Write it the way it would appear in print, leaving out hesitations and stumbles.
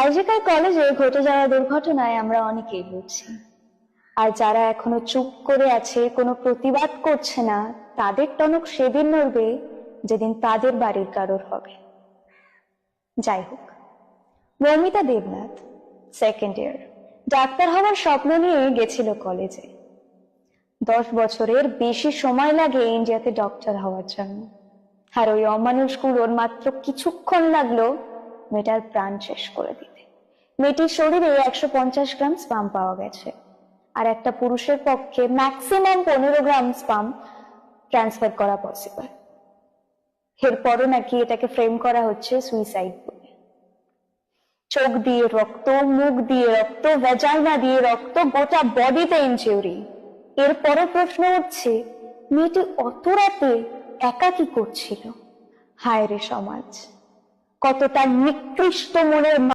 আরজিকর কলেজে ঘটে যাওয়া দুর্ঘটনায় আমরা অনেকেই বুঝছি, আর যারা এখনো চুপ করে আছে, কোনো প্রতিবাদ করছে না, তাদের টনক সেদিন নড়বে যেদিন তাদের বাড়ির কারোর হবে। যাই হোক, Moumita Debnath second year doctor হওয়ার স্বপ্ন নিয়ে গেছিল কলেজে। 10 বছরের বেশি সময় লাগে ইন্ডিয়াতে ডক্টর হওয়ার জন্য, আর ওই অমানুষগুলোর মাত্র কিছুক্ষণ লাগলো মেয়েটার প্রাণ শেষ করে দিতে। মেয়েটির শরীরে 150 গ্রাম স্পাম পাওয়া গেছে, আর একটা পুরুষের পক্ষে ম্যাক্সিমাম 15 গ্রাম স্পাম ট্রান্সফার করা পসিবল। এরপরও নাকি এটাকে ফ্রেম করা হচ্ছে সুইসাইড বলে। চোখ দিয়ে রক্ত, মুখ দিয়ে রক্ত, ভ্যাজাইনা দিয়ে রক্ত, গোটা বডিতে ইনজিউরি। এরপরও প্রশ্ন উঠছে, মেয়েটি অত রাতে একা কি করছিল? হায় রে সমাজ, কতটা নিকৃষ্ট মনের